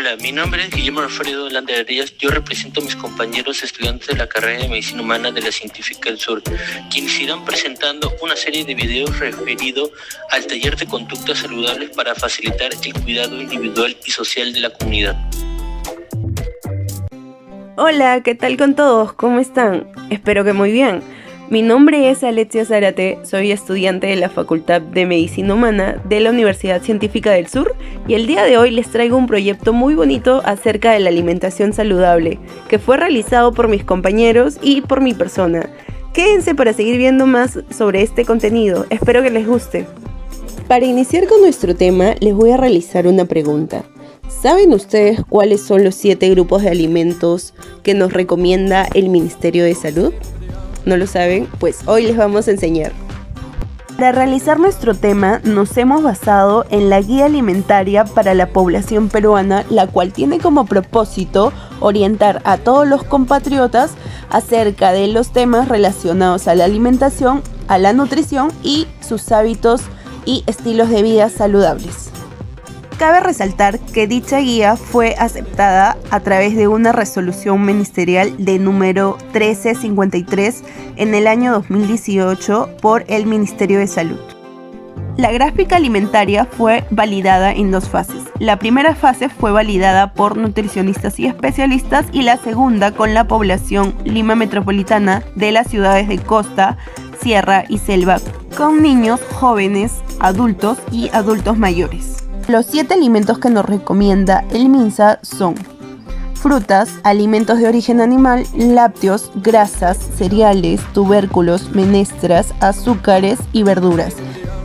Hola, mi nombre es Guillermo Alfredo Landerías. Yo represento a mis compañeros estudiantes de la carrera de Medicina Humana de la Científica del Sur, quienes irán presentando una serie de videos referido al taller de conductas saludables para facilitar el cuidado individual y social de la comunidad. Hola, ¿qué tal con todos? ¿Cómo están? Espero que muy bien. Mi nombre es Alexia Zárate, soy estudiante de la Facultad de Medicina Humana de la Universidad Científica del Sur y el día de hoy les traigo un proyecto muy bonito acerca de la alimentación saludable, que fue realizado por mis compañeros y por mi persona. Quédense para seguir viendo más sobre este contenido, espero que les guste. Para iniciar con nuestro tema, les voy a realizar una pregunta. ¿Saben ustedes cuáles son los 7 grupos de alimentos que nos recomienda el Ministerio de Salud? ¿No lo saben? Pues hoy les vamos a enseñar. Para realizar nuestro tema nos hemos basado en la Guía Alimentaria para la Población Peruana, la cual tiene como propósito orientar a todos los compatriotas acerca de los temas relacionados a la alimentación, a la nutrición y sus hábitos y estilos de vida saludables. Cabe resaltar que dicha guía fue aceptada a través de una resolución ministerial de número 1353 en el año 2018 por el Ministerio de Salud. La gráfica alimentaria fue validada en 2 fases. La primera fase fue validada por nutricionistas y especialistas y la segunda con la población Lima metropolitana de las ciudades de costa, sierra y selva, con niños, jóvenes, adultos y adultos mayores. Los 7 alimentos que nos recomienda el MINSA son frutas, alimentos de origen animal, lácteos, grasas, cereales, tubérculos, menestras, azúcares y verduras.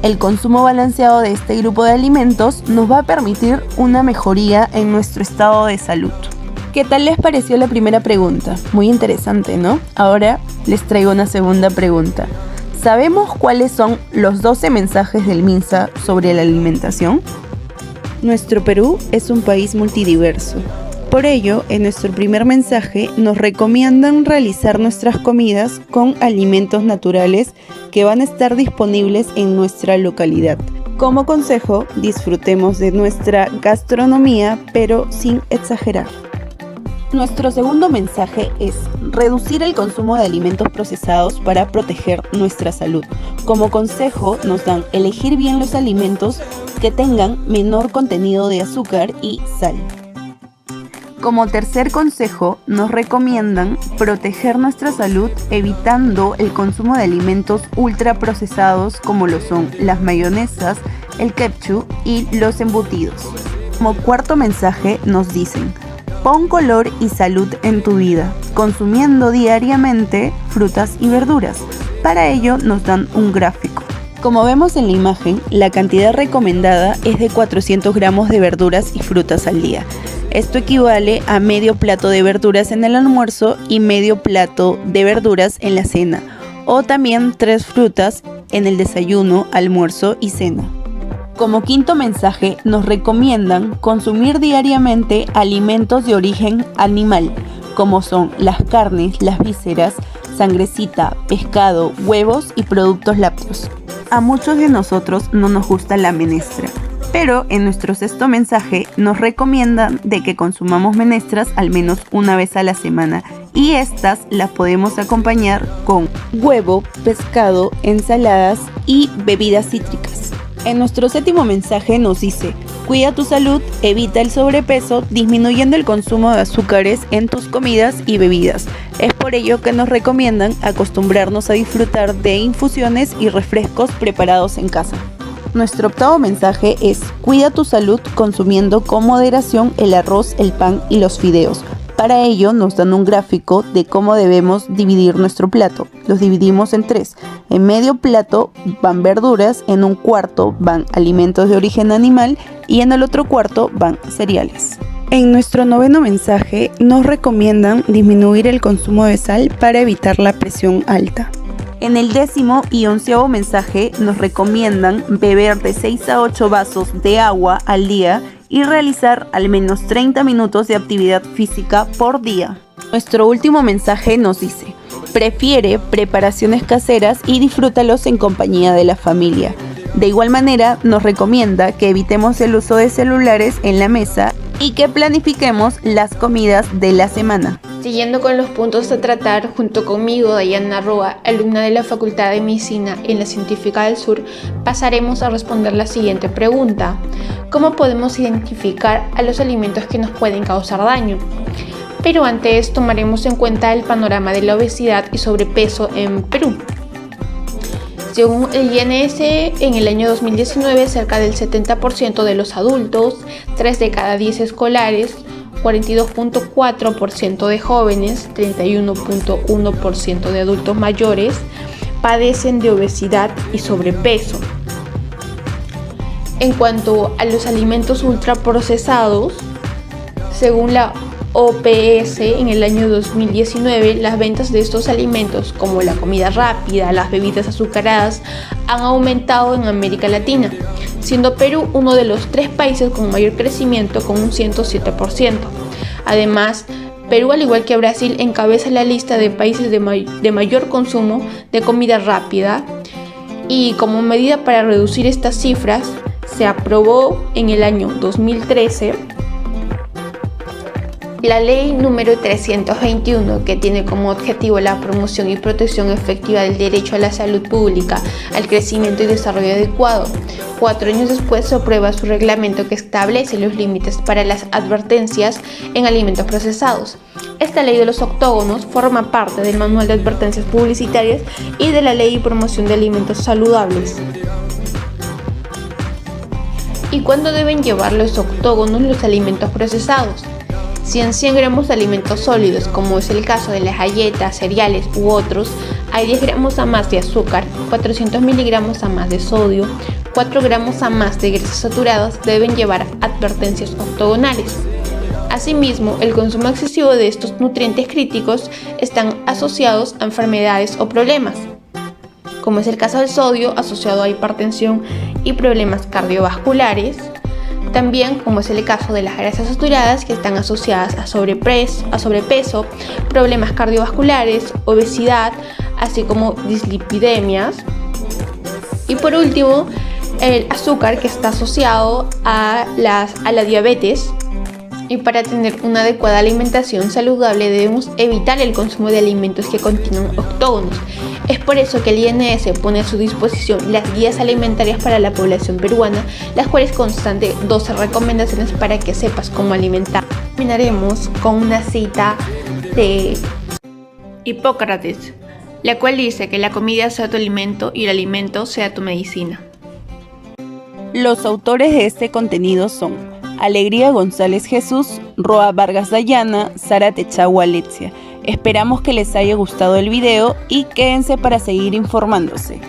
El consumo balanceado de este grupo de alimentos nos va a permitir una mejoría en nuestro estado de salud. ¿Qué tal les pareció la primera pregunta? Muy interesante, ¿no? Ahora les traigo una segunda pregunta. ¿Sabemos cuáles son los 12 mensajes del MINSA sobre la alimentación? Nuestro Perú es un país multidiverso. Por ello, en nuestro primer mensaje nos recomiendan realizar nuestras comidas con alimentos naturales que van a estar disponibles en nuestra localidad. Como consejo, disfrutemos de nuestra gastronomía, pero sin exagerar. Nuestro segundo mensaje es reducir el consumo de alimentos procesados para proteger nuestra salud. Como consejo nos dan elegir bien los alimentos que tengan menor contenido de azúcar y sal. Como tercer consejo nos recomiendan proteger nuestra salud evitando el consumo de alimentos ultraprocesados como lo son las mayonesas, el ketchup y los embutidos. Como cuarto mensaje nos dicen: pon color y salud en tu vida, consumiendo diariamente frutas y verduras. Para ello nos dan un gráfico. Como vemos en la imagen, la cantidad recomendada es de 400 gramos de verduras y frutas al día. Esto equivale a medio plato de verduras en el almuerzo y medio plato de verduras en la cena, o también 3 frutas en el desayuno, almuerzo y cena. Como quinto mensaje, nos recomiendan consumir diariamente alimentos de origen animal, como son las carnes, las vísceras, sangrecita, pescado, huevos y productos lácteos. A muchos de nosotros no nos gusta la menestra, pero en nuestro sexto mensaje nos recomiendan de que consumamos menestras al menos una vez a la semana y estas las podemos acompañar con huevo, pescado, ensaladas y bebidas cítricas. En nuestro séptimo mensaje nos dice: cuida tu salud, evita el sobrepeso, disminuyendo el consumo de azúcares en tus comidas y bebidas. Es por ello que nos recomiendan acostumbrarnos a disfrutar de infusiones y refrescos preparados en casa. Nuestro octavo mensaje es: cuida tu salud consumiendo con moderación el arroz, el pan y los fideos. Para ello nos dan un gráfico de cómo debemos dividir nuestro plato. Los dividimos en 3. En medio plato van verduras, en un cuarto van alimentos de origen animal y en el otro cuarto van cereales. En nuestro noveno mensaje nos recomiendan disminuir el consumo de sal para evitar la presión alta. En el 10º y 11º mensaje nos recomiendan beber de 6 a 8 vasos de agua al día y realizar al menos 30 minutos de actividad física por día. Nuestro último mensaje nos dice: prefiere preparaciones caseras y disfrútalos en compañía de la familia. De igual manera, nos recomienda que evitemos el uso de celulares en la mesa y que planifiquemos las comidas de la semana. Siguiendo con los puntos a tratar, junto conmigo, Dayana Roa, alumna de la Facultad de Medicina en la Científica del Sur, pasaremos a responder la siguiente pregunta: ¿cómo podemos identificar a los alimentos que nos pueden causar daño? Pero antes tomaremos en cuenta el panorama de la obesidad y sobrepeso en Perú. Según el INS, en el año 2019, cerca del 70% de los adultos, 3 de cada 10 escolares, 42.4% de jóvenes, 31.1% de adultos mayores padecen de obesidad y sobrepeso. En cuanto a los alimentos ultraprocesados, según la OPS, en el año 2019, las ventas de estos alimentos, como la comida rápida, las bebidas azucaradas, han aumentado en América Latina, siendo Perú uno de los 3 países con mayor crecimiento, con un 107%. Además, Perú, al igual que Brasil, encabeza la lista de países de mayor consumo de comida rápida, y como medida para reducir estas cifras, se aprobó en el año 2013 la ley número 321, que tiene como objetivo la promoción y protección efectiva del derecho a la salud pública, al crecimiento y desarrollo adecuado. 4 años después se aprueba su reglamento, que establece los límites para las advertencias en alimentos procesados. Esta ley de los octógonos forma parte del Manual de Advertencias Publicitarias y de la Ley de Promoción de Alimentos Saludables. ¿Y cuándo deben llevar los octógonos los alimentos procesados? Si en 100 gramos de alimentos sólidos, como es el caso de las galletas, cereales u otros, hay 10 gramos a más de azúcar, 400 miligramos a más de sodio, 4 gramos a más de grasas saturadas, deben llevar advertencias octogonales. Asimismo, el consumo excesivo de estos nutrientes críticos están asociados a enfermedades o problemas, como es el caso del sodio, asociado a hipertensión y problemas cardiovasculares. También, como es el caso de las grasas saturadas, que están asociadas a sobrepeso, problemas cardiovasculares, obesidad, así como dislipidemias. Y por último, el azúcar, que está asociado a la diabetes. Y para tener una adecuada alimentación saludable debemos evitar el consumo de alimentos que contienen octógonos. Es por eso que el INS pone a su disposición las guías alimentarias para la población peruana, las cuales constan de 12 recomendaciones para que sepas cómo alimentar. Terminaremos con una cita de Hipócrates, la cual dice que la comida sea tu alimento y el alimento sea tu medicina. Los autores de este contenido son Alegría González Jesús, Roa Vargas Dayana, Sara Techagua Alexia. Esperamos que les haya gustado el video y quédense para seguir informándose.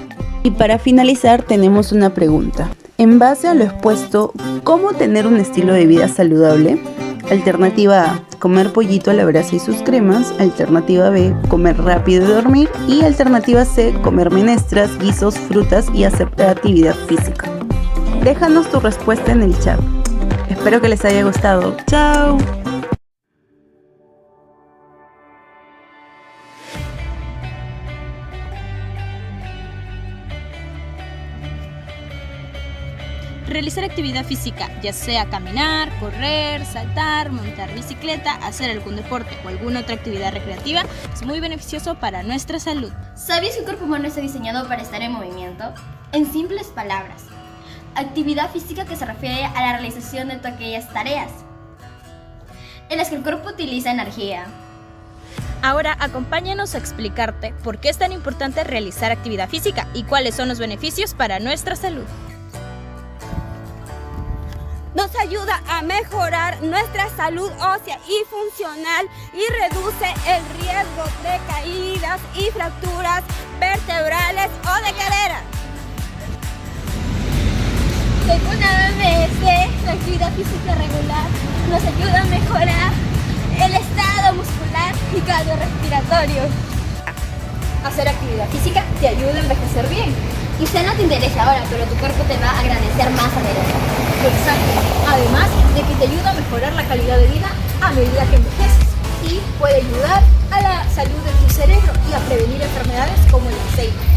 Y para finalizar tenemos una pregunta. En base a lo expuesto, ¿cómo tener un estilo de vida saludable? Alternativa A, comer pollito a la brasa y sus cremas. Alternativa B, comer rápido y dormir. Y alternativa C, comer menestras, guisos, frutas y hacer actividad física. Déjanos tu respuesta en el chat. Espero que les haya gustado. ¡Chao! Realizar actividad física, ya sea caminar, correr, saltar, montar bicicleta, hacer algún deporte o alguna otra actividad recreativa, es muy beneficioso para nuestra salud. ¿Sabías que el cuerpo humano está diseñado para estar en movimiento? En simples palabras, actividad física que se refiere a la realización de todas aquellas tareas en las que el cuerpo utiliza energía. Ahora acompáñanos a explicarte por qué es tan importante realizar actividad física y cuáles son los beneficios para nuestra salud. Nos ayuda a mejorar nuestra salud ósea y funcional y reduce el riesgo de caídas y fracturas vertebrales o de cadera. Según la OMS, la actividad física regular nos ayuda a mejorar el estado muscular y cardiorrespiratorio. Hacer actividad física te ayuda a envejecer bien. Quizá no te interese ahora, pero tu cuerpo te va a agradecer más adelante. Exacto. Además de que te ayuda a mejorar la calidad de vida a medida que envejeces. Y puede ayudar a la salud de tu cerebro y a prevenir enfermedades como el Alzheimer.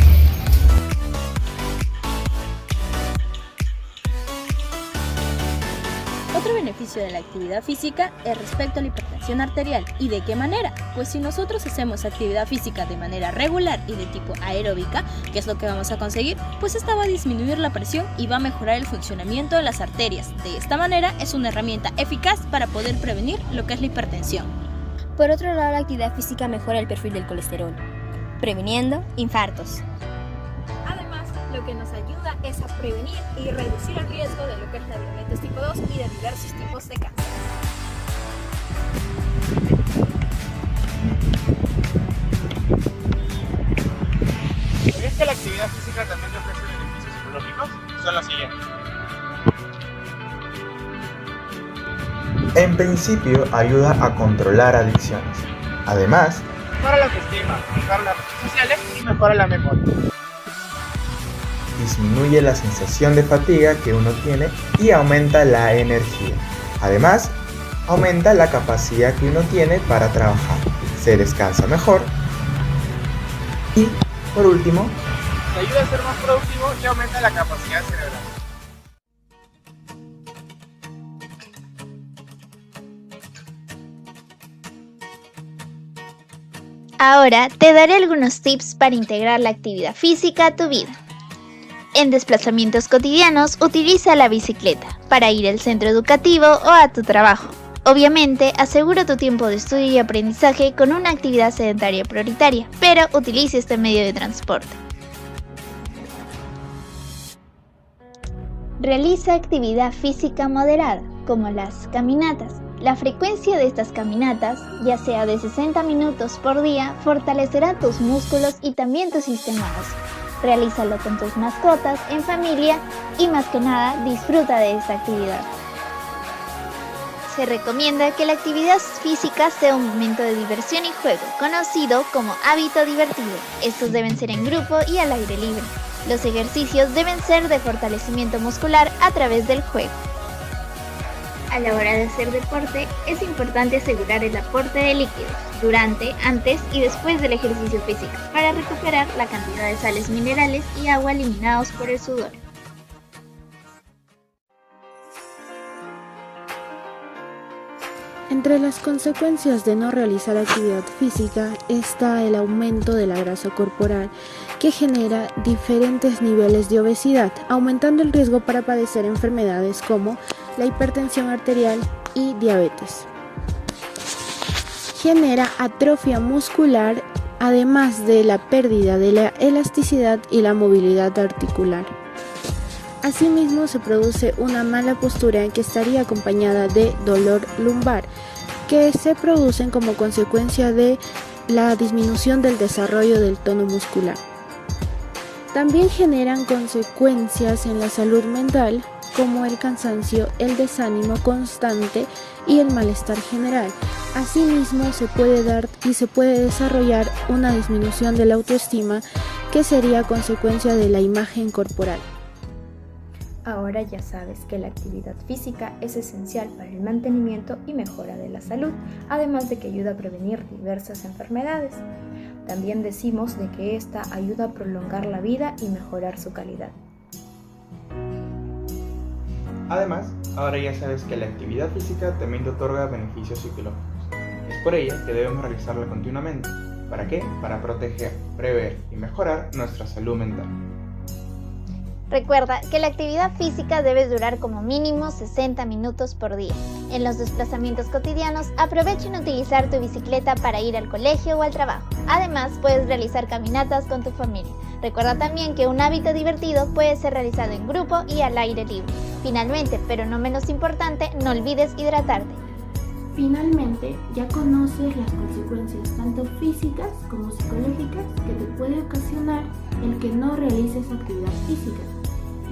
Otro beneficio de la actividad física es respecto a la hipertensión arterial. ¿Y de qué manera? Pues si nosotros hacemos actividad física de manera regular y de tipo aeróbica, ¿qué es lo que vamos a conseguir? Pues esta va a disminuir la presión y va a mejorar el funcionamiento de las arterias. De esta manera es una herramienta eficaz para poder prevenir lo que es la hipertensión. Por otro lado, la actividad física mejora el perfil del colesterol, previniendo infartos. Además, lo que nos ayuda es a prevenir y reducir el riesgo de lo que es la diabetes tipo 2 y de diversos tipos de cáncer. ¿Sabías que la actividad física también te ofrece beneficios psicológicos? Son los siguientes. En principio, ayuda a controlar adicciones. Además, Mejora la autoestima, mejora las redes sociales y mejora la memoria. disminuye la sensación de fatiga que uno tiene y aumenta la energía. Además, aumenta la capacidad que uno tiene para trabajar. Se descansa mejor. Y, por último, Te ayuda a ser más productivo y aumenta la capacidad cerebral. Ahora te daré algunos tips para integrar la actividad física a tu vida. En desplazamientos cotidianos, utiliza la bicicleta para ir al centro educativo o a tu trabajo. Obviamente, asegura tu tiempo de estudio y aprendizaje con una actividad sedentaria prioritaria, pero utilice este medio de transporte. Realiza actividad física moderada, como las caminatas. La frecuencia de estas caminatas, ya sea de 60 minutos por día, fortalecerá tus músculos y también tu sistema óseo. Realízalo con tus mascotas, en familia y más que nada disfruta de esta actividad. Se recomienda que la actividad física sea un momento de diversión y juego, conocido como hábito divertido. Estos deben ser en grupo y al aire libre. Los ejercicios deben ser de fortalecimiento muscular a través del juego. A la hora de hacer deporte, es importante asegurar el aporte de líquidos durante, antes y después del ejercicio físico para recuperar la cantidad de sales minerales y agua eliminados por el sudor. Entre las consecuencias de no realizar actividad física está el aumento de la grasa corporal, que genera diferentes niveles de obesidad, aumentando el riesgo para padecer enfermedades como la hipertensión arterial y diabetes. Genera atrofia muscular, además de la pérdida de la elasticidad y la movilidad articular. Asimismo, se produce una mala postura que estaría acompañada de dolor lumbar, que se producen como consecuencia de la disminución del desarrollo del tono muscular. También generan consecuencias en la salud mental, como el cansancio, el desánimo constante y el malestar general. Asimismo, se puede dar y se puede desarrollar una disminución de la autoestima, que sería consecuencia de la imagen corporal. Ahora ya sabes que la actividad física es esencial para el mantenimiento y mejora de la salud, además de que ayuda a prevenir diversas enfermedades. También decimos de que esta ayuda a prolongar la vida y mejorar su calidad. Además, ahora ya sabes que la actividad física también te otorga beneficios psicológicos. Es por ello que debemos realizarla continuamente. ¿Para qué? Para proteger, prever y mejorar nuestra salud mental. Recuerda que la actividad física debe durar como mínimo 60 minutos por día. En los desplazamientos cotidianos, aprovecha en utilizar tu bicicleta para ir al colegio o al trabajo. Además, puedes realizar caminatas con tu familia. Recuerda también que un hábito divertido puede ser realizado en grupo y al aire libre. Finalmente, pero no menos importante, no olvides hidratarte. Finalmente, ya conoces las consecuencias tanto físicas como psicológicas que te puede ocasionar el que no realices actividad física.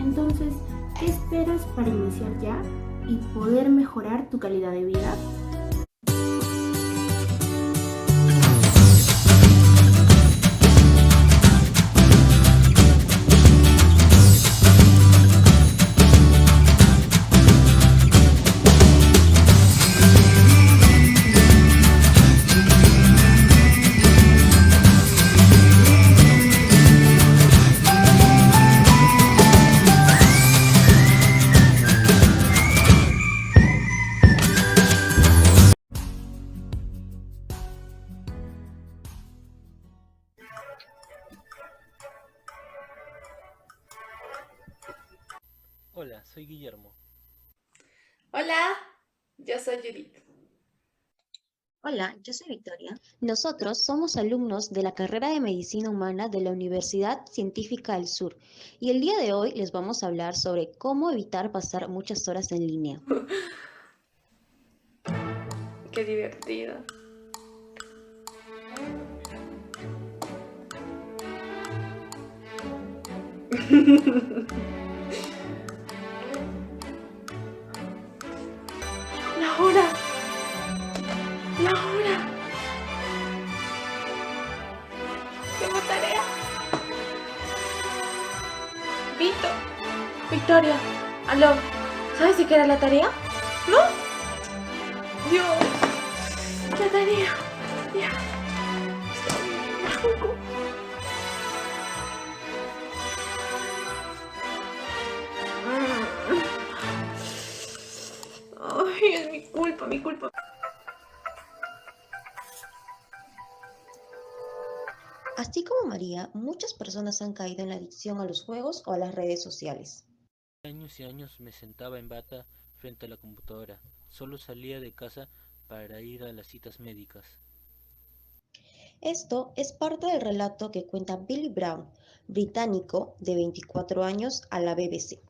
Entonces, ¿qué esperas para iniciar ya y poder mejorar tu calidad de vida? Hola, yo soy Judith. Hola, yo soy Victoria. Nosotros somos alumnos de la carrera de Medicina Humana de la Universidad Científica del Sur y el día de hoy les vamos a hablar sobre cómo evitar pasar muchas horas en línea. Qué divertido. Laura. Laura. Tengo tarea. Vito. Victoria. Aló. ¿Sabes de qué era la tarea? ¿No? Dios. La tarea. Ya. Ay, es mi culpa, mi culpa. Así como María, muchas personas han caído en la adicción a los juegos o a las redes sociales. Años y años me sentaba en bata frente a la computadora. Solo salía de casa para ir a las citas médicas. Esto es parte del relato que cuenta Billy Brown, británico de 24 años, a la BBC.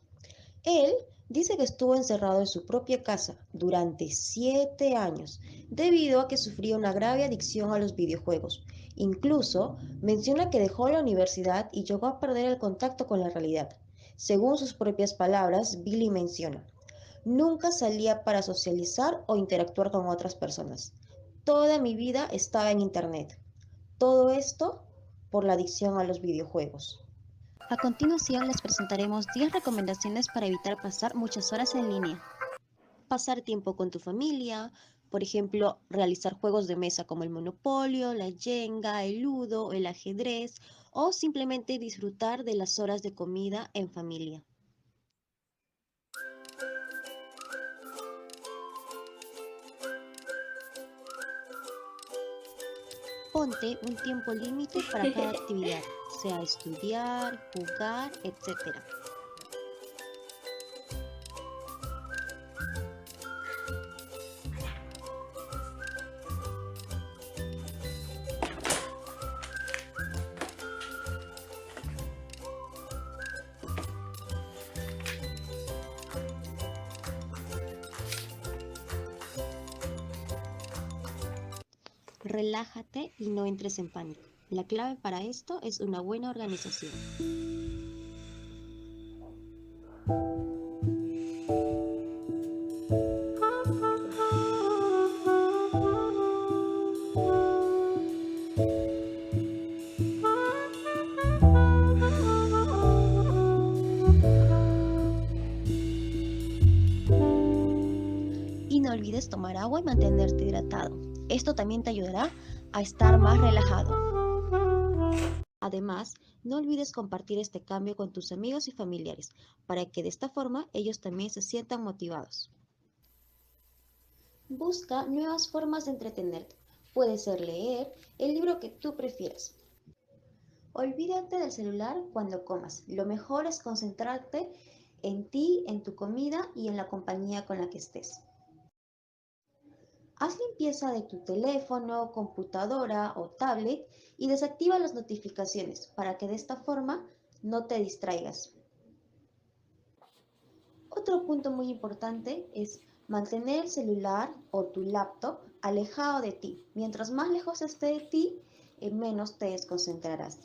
Él dice que estuvo encerrado en su propia casa durante 7 años debido a que sufría una grave adicción a los videojuegos. Incluso menciona que dejó la universidad y llegó a perder el contacto con la realidad. Según sus propias palabras, Billy menciona: nunca salía para socializar o interactuar con otras personas. Toda mi vida estaba en internet. Todo esto por la adicción a los videojuegos. A continuación les presentaremos 10 recomendaciones para evitar pasar muchas horas en línea. Pasar tiempo con tu familia, por ejemplo, realizar juegos de mesa como el Monopolio, la Jenga, el Ludo, el ajedrez o simplemente disfrutar de las horas de comida en familia. Ponte un tiempo límite para cada actividad, sea estudiar, jugar, etc. Relájate y no entres en pánico. La clave para esto es una buena organización. Y no olvides tomar agua y mantenerte hidratado. Esto también te ayudará a estar más relajado. Además, no olvides compartir este cambio con tus amigos y familiares, para que de esta forma ellos también se sientan motivados. Busca nuevas formas de entretenerte. Puede ser leer el libro que tú prefieras. Olvídate del celular cuando comas. Lo mejor es concentrarte en ti, en tu comida y en la compañía con la que estés. Haz limpieza de tu teléfono, computadora o tablet y desactiva las notificaciones para que de esta forma no te distraigas. Otro punto muy importante es mantener el celular o tu laptop alejado de ti. Mientras más lejos esté de ti, menos te desconcentrarás.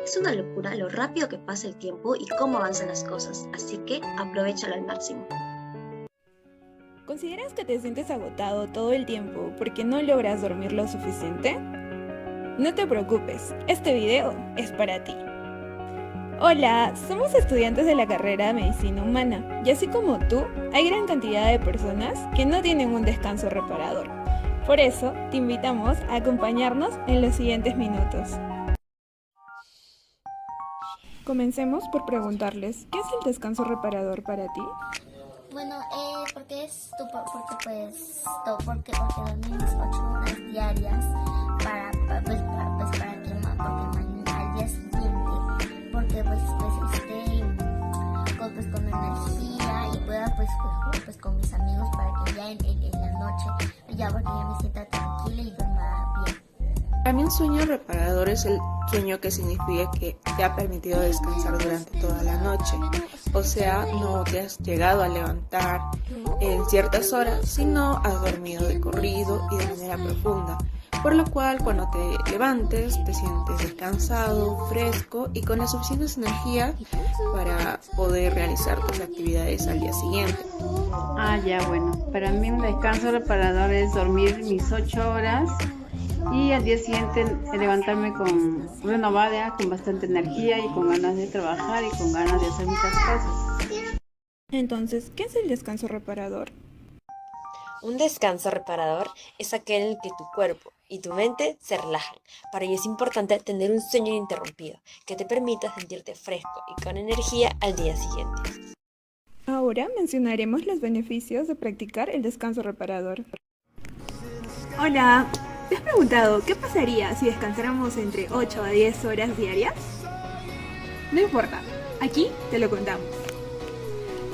Es una locura lo rápido que pasa el tiempo y cómo avanzan las cosas, así que aprovéchalo al máximo. ¿Consideras que te sientes agotado todo el tiempo porque no logras dormir lo suficiente? No te preocupes, este video es para ti. Hola, somos estudiantes de la carrera de Medicina Humana y así como tú, hay gran cantidad de personas que no tienen un descanso reparador. Por eso, te invitamos a acompañarnos en los siguientes minutos. Comencemos por preguntarles, ¿qué es el descanso reparador para ti? Bueno, porque dormimos 8 horas diarias para que mañana al día siguiente, porque esté con energía y pueda pues con mis amigos para que ya en la noche porque ya me sienta tranquila y duerma bien. Para mí un sueño reparador es el sueño que significa que te ha permitido descansar durante toda la noche. O sea, no te has llegado a levantar en ciertas horas, sino has dormido de corrido y de manera profunda. Por lo cual, cuando te levantes, te sientes descansado, fresco y con las suficientes energías para poder realizar tus actividades al día siguiente. Bueno, para mí un descanso reparador es dormir mis 8 horas y al día siguiente levantarme renovada, con bastante energía y con ganas de trabajar y con ganas de hacer muchas cosas. Entonces, ¿qué es el descanso reparador? Un descanso reparador es aquel en el que tu cuerpo y tu mente se relajan. Para ello es importante tener un sueño ininterrumpido que te permita sentirte fresco y con energía al día siguiente. Ahora mencionaremos los beneficios de practicar el descanso reparador. Hola, ¿te has preguntado qué pasaría si descansáramos entre 8 a 10 horas diarias? No importa, aquí te lo contamos.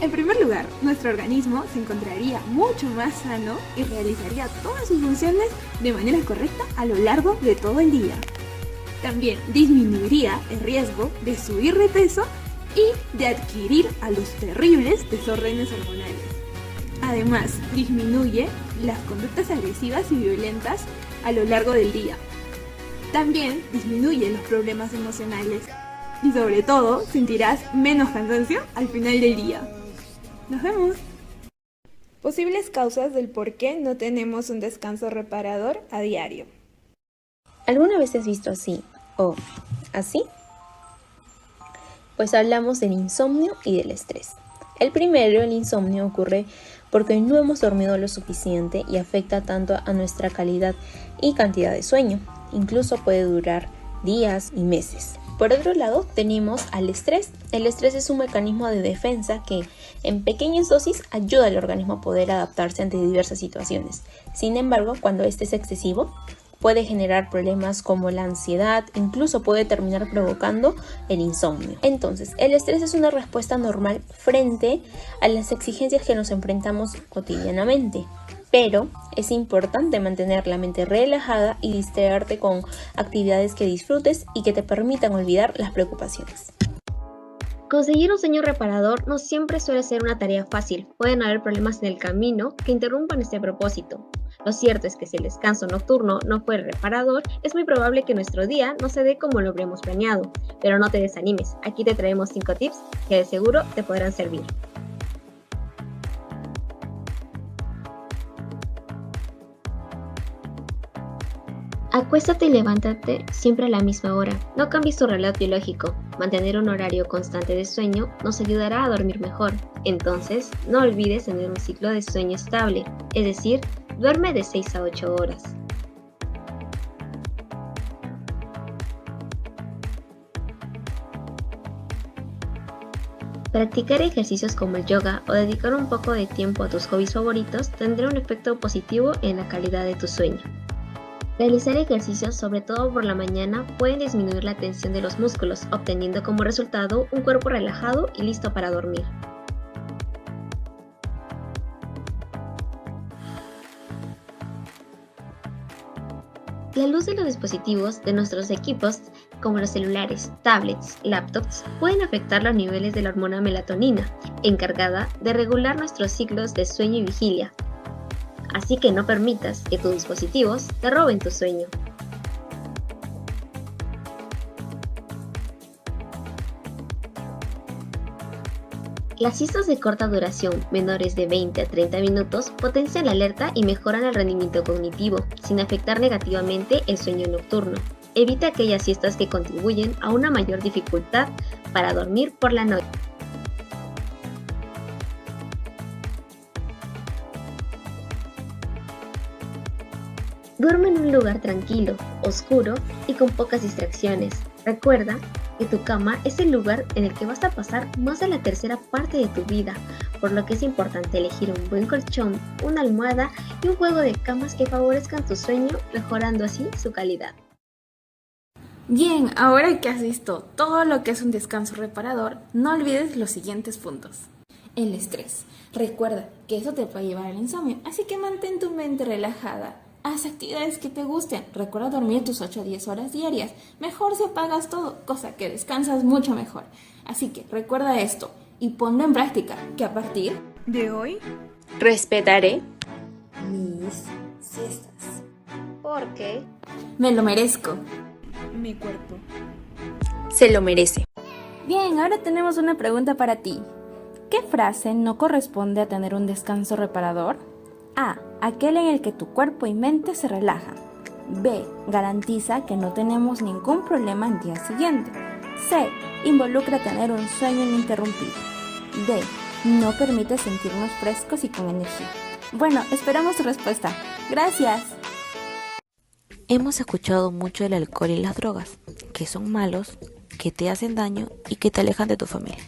En primer lugar, nuestro organismo se encontraría mucho más sano y realizaría todas sus funciones de manera correcta a lo largo de todo el día. También disminuiría el riesgo de subir de peso y de adquirir a los terribles desórdenes hormonales. Además, disminuye las conductas agresivas y violentas a lo largo del día. También disminuye los problemas emocionales y sobre todo sentirás menos cansancio al final del día. ¡Nos vemos! Posibles causas del por qué no tenemos un descanso reparador a diario. ¿Alguna vez has visto así o así? Pues hablamos del insomnio y del estrés. El primero, el insomnio, ocurre porque no hemos dormido lo suficiente y afecta tanto a nuestra calidad y cantidad de sueño. Incluso puede durar días y meses. Por otro lado, tenemos al estrés. El estrés es un mecanismo de defensa que, en pequeñas dosis, ayuda al organismo a poder adaptarse ante diversas situaciones. Sin embargo, cuando este es excesivo, puede generar problemas como la ansiedad, incluso puede terminar provocando el insomnio. Entonces, el estrés es una respuesta normal frente a las exigencias que nos enfrentamos cotidianamente. Pero es importante mantener la mente relajada y distraerte con actividades que disfrutes y que te permitan olvidar las preocupaciones. Conseguir un sueño reparador no siempre suele ser una tarea fácil. Pueden haber problemas en el camino que interrumpan este propósito. Lo cierto es que si el descanso nocturno no fuera reparador, es muy probable que nuestro día no se dé como lo habremos planeado. Pero no te desanimes, aquí te traemos 5 tips que de seguro te podrán servir. Acuéstate y levántate siempre a la misma hora. No cambies tu reloj biológico. Mantener un horario constante de sueño nos ayudará a dormir mejor. Entonces, no olvides tener un ciclo de sueño estable, es decir, duerme de 6 a 8 horas. Practicar ejercicios como el yoga o dedicar un poco de tiempo a tus hobbies favoritos tendrá un efecto positivo en la calidad de tu sueño. Realizar ejercicios, sobre todo por la mañana, pueden disminuir la tensión de los músculos, obteniendo como resultado un cuerpo relajado y listo para dormir. La luz de los dispositivos de nuestros equipos, como los celulares, tablets, laptops, pueden afectar los niveles de la hormona melatonina, encargada de regular nuestros ciclos de sueño y vigilia. Así que no permitas que tus dispositivos te roben tu sueño. Las siestas de corta duración, menores de 20 a 30 minutos, potencian la alerta y mejoran el rendimiento cognitivo, sin afectar negativamente el sueño nocturno. Evita aquellas siestas que contribuyen a una mayor dificultad para dormir por la noche. Duerme en un lugar tranquilo, oscuro y con pocas distracciones. Recuerda que tu cama es el lugar en el que vas a pasar más de la tercera parte de tu vida, por lo que es importante elegir un buen colchón, una almohada y un juego de camas que favorezcan tu sueño, mejorando así su calidad. Bien, ahora que has visto todo lo que es un descanso reparador, no olvides los siguientes puntos. El estrés. Recuerda que eso te puede llevar al insomnio, así que mantén tu mente relajada. Haz actividades que te gusten. Recuerda dormir tus 8 a 10 horas diarias. Mejor si apagas todo, cosa que descansas mucho mejor. Así que recuerda esto y ponlo en práctica, que a partir de hoy respetaré mis siestas. Porque me lo merezco. Mi cuerpo se lo merece. Bien, ahora tenemos una pregunta para ti. ¿Qué frase no corresponde a tener un descanso reparador? A. Aquel en el que tu cuerpo y mente se relajan. B. Garantiza que no tenemos ningún problema al día siguiente. C. Involucra tener un sueño ininterrumpido. D. No permite sentirnos frescos y con energía. Bueno, esperamos tu respuesta. Gracias. Hemos escuchado mucho del alcohol y las drogas, que son malos, que te hacen daño y que te alejan de tu familia.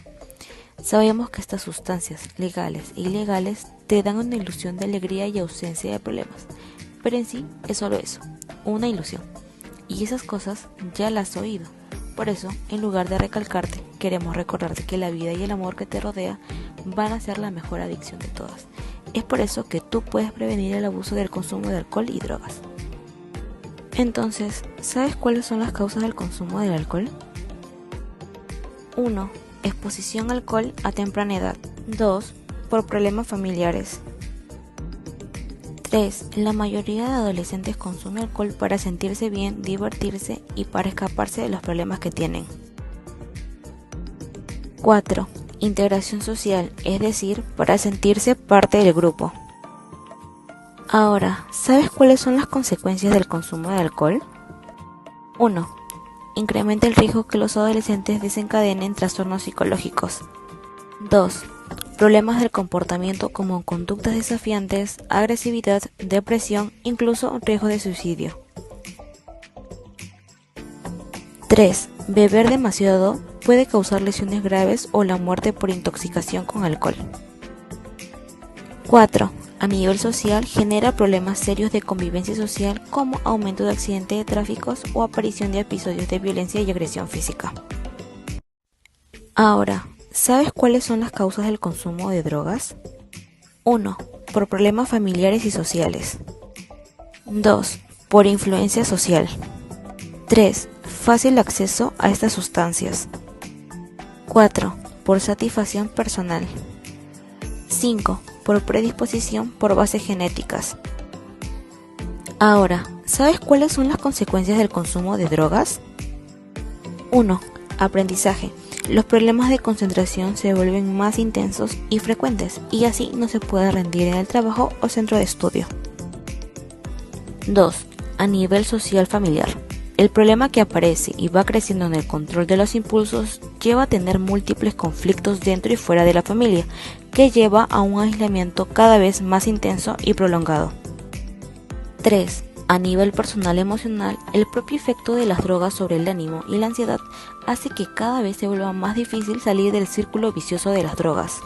Sabemos que estas sustancias, legales e ilegales, te dan una ilusión de alegría y ausencia de problemas, pero en sí es solo eso, una ilusión. Y esas cosas ya las has oído. Por eso, en lugar de recalcarte, queremos recordarte que la vida y el amor que te rodea van a ser la mejor adicción de todas. Es por eso que tú puedes prevenir el abuso del consumo de alcohol y drogas. Entonces, ¿sabes cuáles son las causas del consumo del alcohol? 1. Exposición al alcohol a temprana edad. 2. Por problemas familiares. 3. La mayoría de adolescentes consumen alcohol para sentirse bien, divertirse y para escaparse de los problemas que tienen. 4. Integración social, es decir, para sentirse parte del grupo. Ahora, ¿sabes cuáles son las consecuencias del consumo de alcohol? 1. Incrementa el riesgo que los adolescentes desencadenen trastornos psicológicos. 2. Problemas del comportamiento como conductas desafiantes, agresividad, depresión, incluso riesgo de suicidio. 3. Beber demasiado puede causar lesiones graves o la muerte por intoxicación con alcohol. 4. A nivel social genera problemas serios de convivencia social como aumento de accidentes de tráfico o aparición de episodios de violencia y agresión física. Ahora, ¿sabes cuáles son las causas del consumo de drogas? 1. Por problemas familiares y sociales. 2. Por influencia social. 3. Fácil acceso a estas sustancias. 4. Por satisfacción personal. 5. Por predisposición por bases genéticas. Ahora, ¿sabes cuáles son las consecuencias del consumo de drogas? 1. Aprendizaje. Los problemas de concentración se vuelven más intensos y frecuentes y así no se puede rendir en el trabajo o centro de estudio. 2. A nivel social familiar. El problema que aparece y va creciendo en el control de los impulsos lleva a tener múltiples conflictos dentro y fuera de la familia, que lleva a un aislamiento cada vez más intenso y prolongado. 3. A nivel personal emocional, el propio efecto de las drogas sobre el ánimo y la ansiedad hace que cada vez se vuelva más difícil salir del círculo vicioso de las drogas.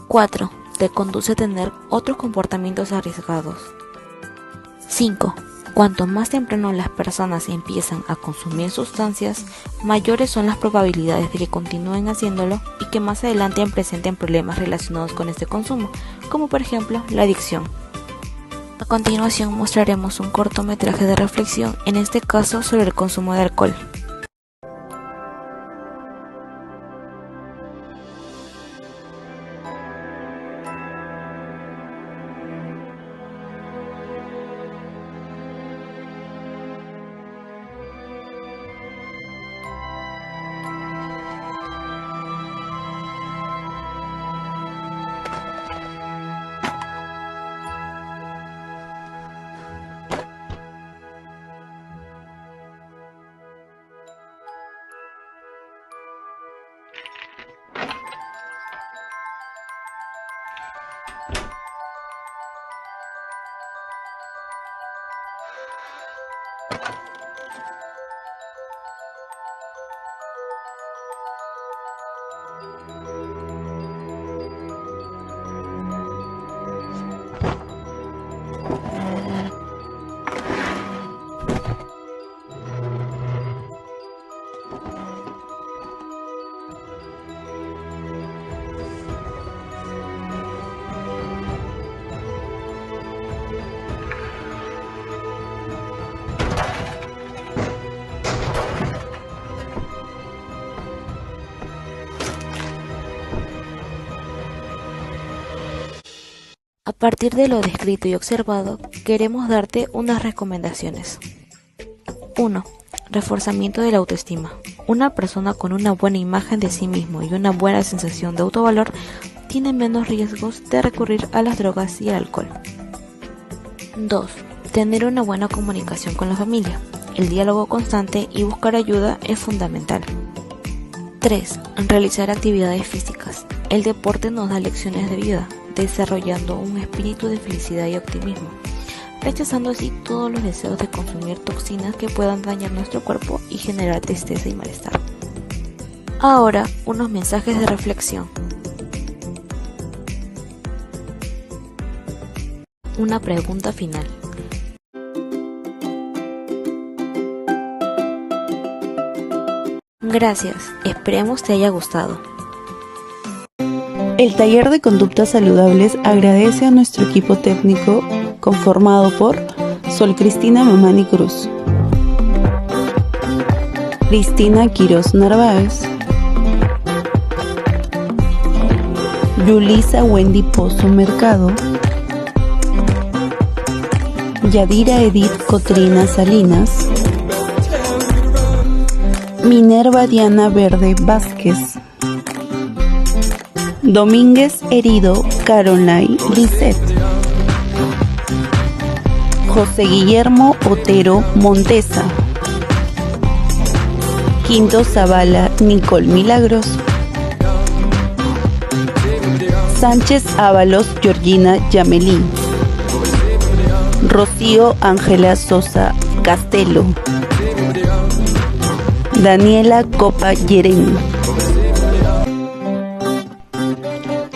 4. Te conduce a tener otros comportamientos arriesgados. 5. Cuanto más temprano las personas empiezan a consumir sustancias, mayores son las probabilidades de que continúen haciéndolo y que más adelante presenten problemas relacionados con este consumo, como por ejemplo la adicción. A continuación mostraremos un cortometraje de reflexión, en este caso sobre el consumo de alcohol. A partir de lo descrito y observado, queremos darte unas recomendaciones. 1. Reforzamiento de la autoestima. Una persona con una buena imagen de sí mismo y una buena sensación de autovalor tiene menos riesgos de recurrir a las drogas y al alcohol. 2. Tener una buena comunicación con la familia. El diálogo constante y buscar ayuda es fundamental. 3. Realizar actividades físicas. El deporte nos da lecciones de vida, desarrollando un espíritu de felicidad y optimismo, rechazando así todos los deseos de consumir toxinas que puedan dañar nuestro cuerpo y generar tristeza y malestar. Ahora, unos mensajes de reflexión. Una pregunta final. Gracias, esperemos te haya gustado. El taller de conductas saludables agradece a nuestro equipo técnico conformado por Sol Cristina Mamani Cruz, Cristina Quiroz Narváez, Yulisa Wendy Pozo Mercado, Yadira Edith Cotrina Salinas, Minerva Diana Verde Vázquez, Domínguez Herido Caroline Lisset, José Guillermo Otero Montesa, Quinto Zavala Nicole Milagros, Sánchez Ábalos Georgina Yamelín, Rocío Ángela Sosa Castelo, Daniela Copa Yerén,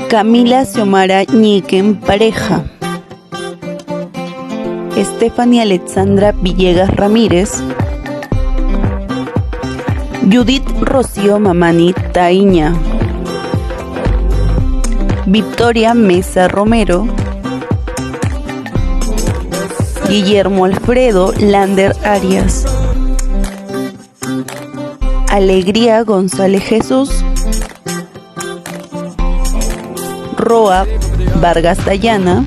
Camila Xiomara Ñiquen Pareja, Stephanie Alexandra Villegas Ramírez, Judith Rocío Mamani Taiña, Victoria Mesa Romero, Guillermo Alfredo Lander Arias, Alegría González Jesús, Roa Vargas Dayana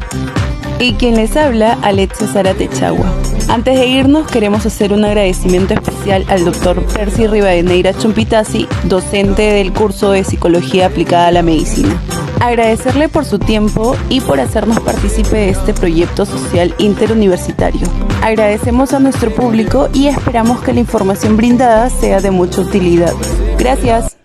y quien les habla, Alexia Zárate Chagua. Antes de irnos, queremos hacer un agradecimiento especial al Dr. Percy Rivadeneira Chumpitasi, docente del curso de Psicología Aplicada a la Medicina. Agradecerle por su tiempo y por hacernos partícipe de este proyecto social interuniversitario. Agradecemos a nuestro público y esperamos que la información brindada sea de mucha utilidad. Gracias.